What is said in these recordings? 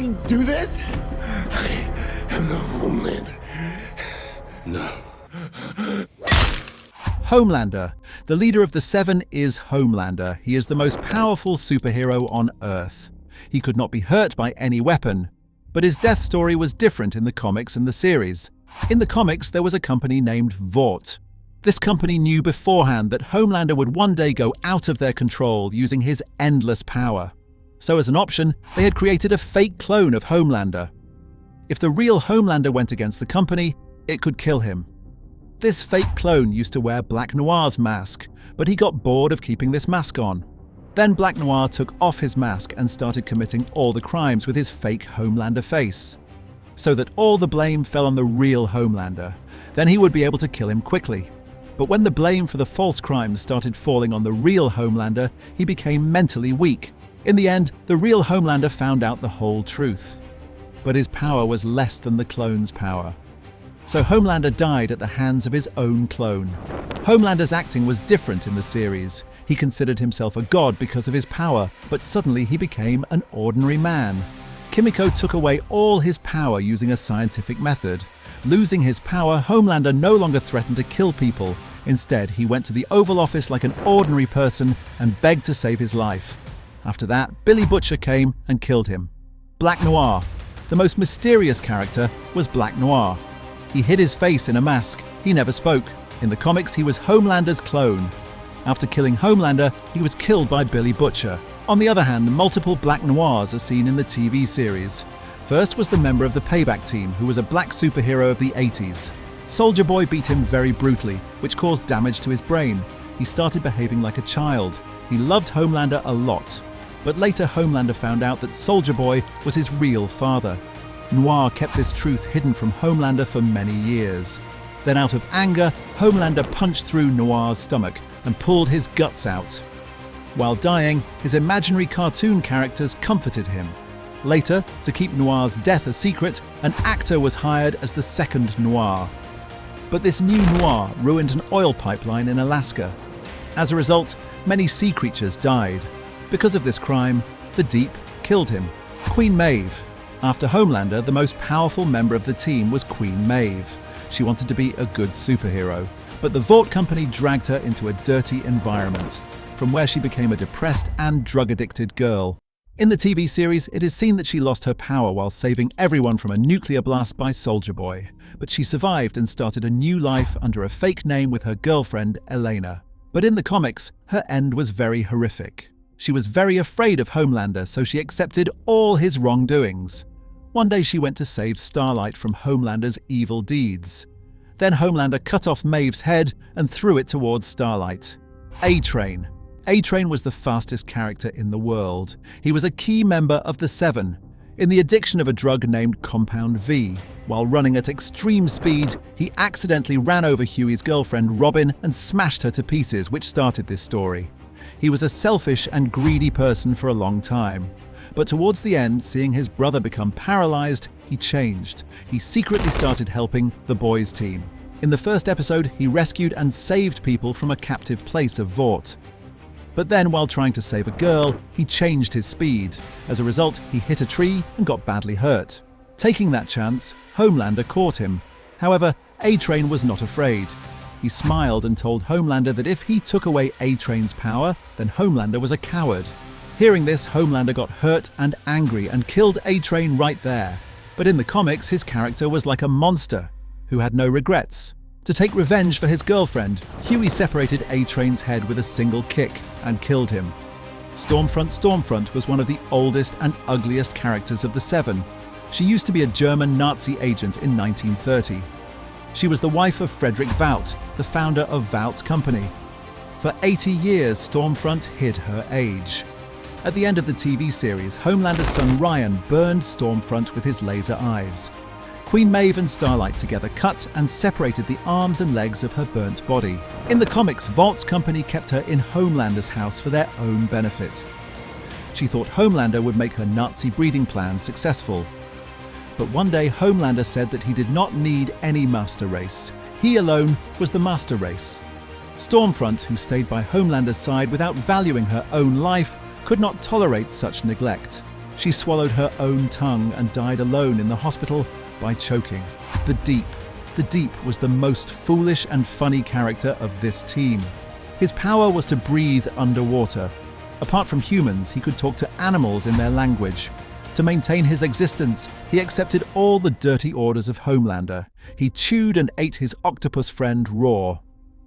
fucking do this? I am the Homelander. No. Homelander. The leader of the Seven is Homelander. He is the most powerful superhero on Earth. He could not be hurt by any weapon. But his death story was different in the comics and the series. In the comics, there was a company named Vought. This company knew beforehand that Homelander would one day go out of their control using his endless power. So as an option, they had created a fake clone of Homelander. If the real Homelander went against the company, it could kill him. This fake clone used to wear Black Noir's mask, but he got bored of keeping this mask on. Then Black Noir took off his mask and started committing all the crimes with his fake Homelander face, so that all the blame fell on the real Homelander. Then he would be able to kill him quickly. But when the blame for the false crimes started falling on the real Homelander, he became mentally weak. In the end, the real Homelander found out the whole truth. But his power was less than the clone's power. So Homelander died at the hands of his own clone. Homelander's acting was different in the series. He considered himself a god because of his power, but suddenly he became an ordinary man. Kimiko took away all his power using a scientific method. Losing his power, Homelander no longer threatened to kill people. Instead, he went to the Oval Office like an ordinary person and begged to save his life. After that, Billy Butcher came and killed him. Black Noir. The most mysterious character was Black Noir. He hid his face in a mask. He never spoke. In the comics, he was Homelander's clone. After killing Homelander, he was killed by Billy Butcher. On the other hand, multiple Black Noirs are seen in the TV series. First was the member of the Payback team, who was a black superhero of the 80s. Soldier Boy beat him very brutally, which caused damage to his brain. He started behaving like a child. He loved Homelander a lot. But later Homelander found out that Soldier Boy was his real father. Noir kept this truth hidden from Homelander for many years. Then out of anger, Homelander punched through Noir's stomach and pulled his guts out. While dying, his imaginary cartoon characters comforted him. Later, to keep Noir's death a secret, an actor was hired as the second Noir. But this new Noir ruined an oil pipeline in Alaska. As a result, many sea creatures died. Because of this crime, the Deep killed him. Queen Maeve. After Homelander, the most powerful member of the team was Queen Maeve. She wanted to be a good superhero, but the Vought company dragged her into a dirty environment, from where she became a depressed and drug-addicted girl. In the TV series, it is seen that she lost her power while saving everyone from a nuclear blast by Soldier Boy, but she survived and started a new life under a fake name with her girlfriend, Elena. But in the comics, her end was very horrific. She was very afraid of Homelander, so she accepted all his wrongdoings. One day she went to save Starlight from Homelander's evil deeds. Then Homelander cut off Maeve's head and threw it towards Starlight. A-Train. A-Train was the fastest character in the world. He was a key member of the Seven, in the addiction of a drug named Compound V. While running at extreme speed, he accidentally ran over Huey's girlfriend Robin and smashed her to pieces, which started this story. He was a selfish and greedy person for a long time. But towards the end, seeing his brother become paralyzed, he changed. He secretly started helping the boys' team. In the first episode, he rescued and saved people from a captive place of Vought. But then, while trying to save a girl, he changed his speed. As a result, he hit a tree and got badly hurt. Taking that chance, Homelander caught him. However, A-Train was not afraid. He smiled and told Homelander that if he took away A-Train's power, then Homelander was a coward. Hearing this, Homelander got hurt and angry and killed A-Train right there. But in the comics, his character was like a monster who had no regrets. To take revenge for his girlfriend, Huey separated A-Train's head with a single kick and killed him. Stormfront was one of the oldest and ugliest characters of the Seven. She used to be a German Nazi agent in 1930. She was the wife of Frederick Vought, the founder of Vought Company. For 80 years, Stormfront hid her age. At the end of the TV series, Homelander's son Ryan burned Stormfront with his laser eyes. Queen Maeve and Starlight together cut and separated the arms and legs of her burnt body. In the comics, Vaught's company kept her in Homelander's house for their own benefit. She thought Homelander would make her Nazi breeding plans successful. But one day, Homelander said that he did not need any master race. He alone was the master race. Stormfront, who stayed by Homelander's side without valuing her own life, could not tolerate such neglect. She swallowed her own tongue and died alone in the hospital by choking. The Deep was the most foolish and funny character of this team. His power was to breathe underwater. Apart from humans, he could talk to animals in their language. To maintain his existence, he accepted all the dirty orders of Homelander. He chewed and ate his octopus friend raw.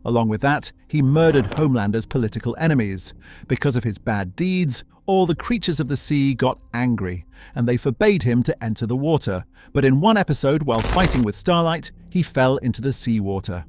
Along with that, he murdered Homelander's political enemies. Because of his bad deeds, all the creatures of the sea got angry, and they forbade him to enter the water. But in one episode, while fighting with Starlight, he fell into the seawater.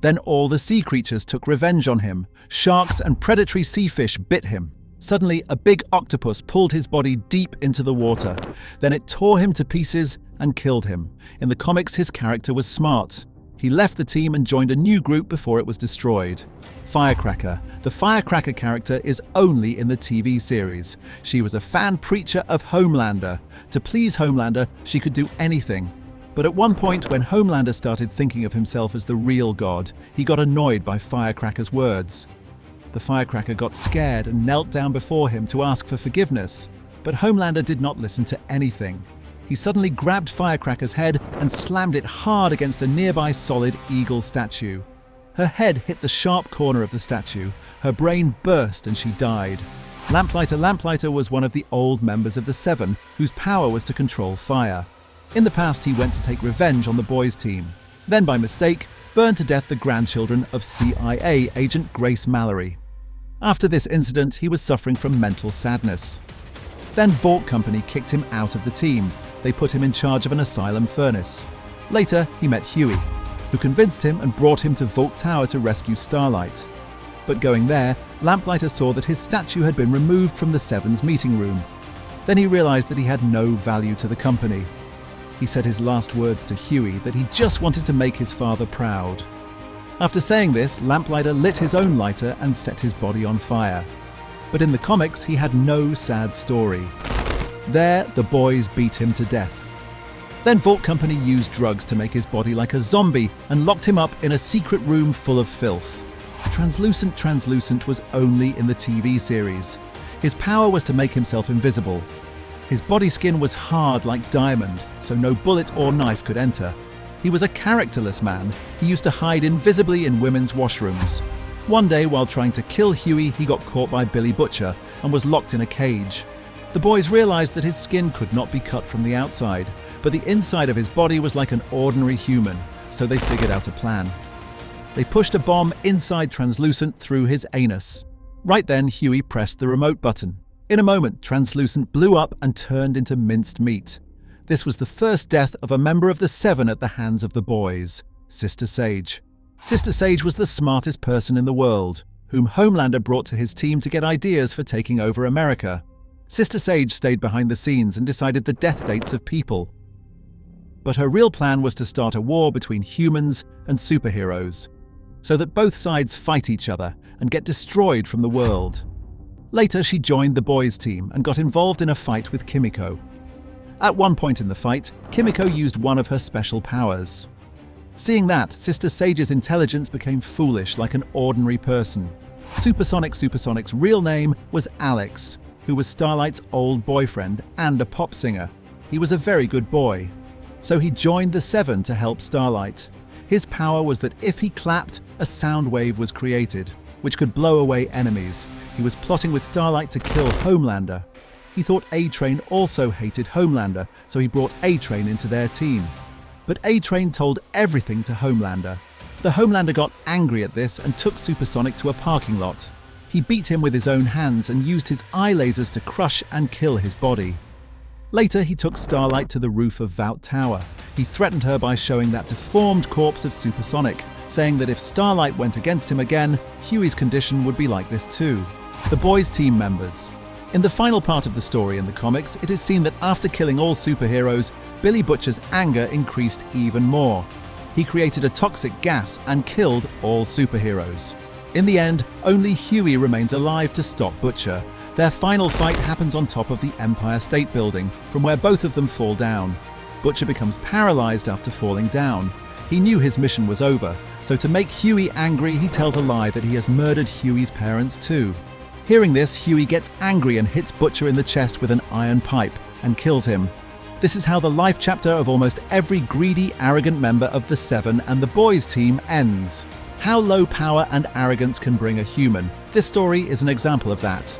Then all the sea creatures took revenge on him. Sharks and predatory sea fish bit him. Suddenly, a big octopus pulled his body deep into the water. Then it tore him to pieces and killed him. In the comics, his character was smart. He left the team and joined a new group before it was destroyed. Firecracker. The Firecracker character is only in the TV series. She was a fan preacher of Homelander. To please Homelander, she could do anything. But at one point, when Homelander started thinking of himself as the real god, he got annoyed by Firecracker's words. The Firecracker got scared and knelt down before him to ask for forgiveness. But Homelander did not listen to anything. He suddenly grabbed Firecracker's head and slammed it hard against a nearby solid eagle statue. Her head hit the sharp corner of the statue. Her brain burst and she died. Lamplighter was one of the old members of the Seven, whose power was to control fire. In the past, he went to take revenge on the boys' team. Then, by mistake, burned to death the grandchildren of CIA agent Grace Mallory. After this incident, he was suffering from mental sadness. Then Vault Company kicked him out of the team. They put him in charge of an asylum furnace. Later, he met Huey, who convinced him and brought him to Vault Tower to rescue Starlight. But going there, Lamplighter saw that his statue had been removed from the Seven's meeting room. Then he realized that he had no value to the company. He said his last words to Huey that he just wanted to make his father proud. After saying this, Lamplighter lit his own lighter and set his body on fire. But in the comics, he had no sad story. There, the boys beat him to death. Then Vault Company used drugs to make his body like a zombie and locked him up in a secret room full of filth. Translucent was only in the TV series. His power was to make himself invisible. His body skin was hard like diamond, so no bullet or knife could enter. He was a characterless man. He used to hide invisibly in women's washrooms. One day, while trying to kill Huey, he got caught by Billy Butcher and was locked in a cage. The boys realized that his skin could not be cut from the outside, but the inside of his body was like an ordinary human, so they figured out a plan. They pushed a bomb inside Translucent through his anus. Right then, Huey pressed the remote button. In a moment, Translucent blew up and turned into minced meat. This was the first death of a member of the Seven at the hands of the boys, Sister Sage. Sister Sage was the smartest person in the world, whom Homelander brought to his team to get ideas for taking over America. Sister Sage stayed behind the scenes and decided the death dates of people. But her real plan was to start a war between humans and superheroes, so that both sides fight each other and get destroyed from the world. Later, she joined the boys' team and got involved in a fight with Kimiko. At one point in the fight, Kimiko used one of her special powers. Seeing that, Sister Sage's intelligence became foolish like an ordinary person. Supersonic's real name was Alex, who was Starlight's old boyfriend and a pop singer. He was a very good boy. So he joined the Seven to help Starlight. His power was that if he clapped, a sound wave was created, which could blow away enemies. He was plotting with Starlight to kill Homelander. He thought A-Train also hated Homelander, so he brought A-Train into their team. But A-Train told everything to Homelander. The Homelander got angry at this and took Supersonic to a parking lot. He beat him with his own hands and used his eye lasers to crush and kill his body. Later, he took Starlight to the roof of Vault Tower. He threatened her by showing that deformed corpse of Supersonic, saying that if Starlight went against him again, Huey's condition would be like this too. The boys' team members. In the final part of the story in the comics, it is seen that after killing all superheroes, Billy Butcher's anger increased even more. He created a toxic gas and killed all superheroes. In the end, only Huey remains alive to stop Butcher. Their final fight happens on top of the Empire State Building, from where both of them fall down. Butcher becomes paralyzed after falling down. He knew his mission was over, so to make Huey angry, he tells a lie that he has murdered Huey's parents too. Hearing this, Huey gets angry and hits Butcher in the chest with an iron pipe and kills him. This is how the life chapter of almost every greedy, arrogant member of the Seven and the Boys team ends. How low power and arrogance can bring a human. This story is an example of that.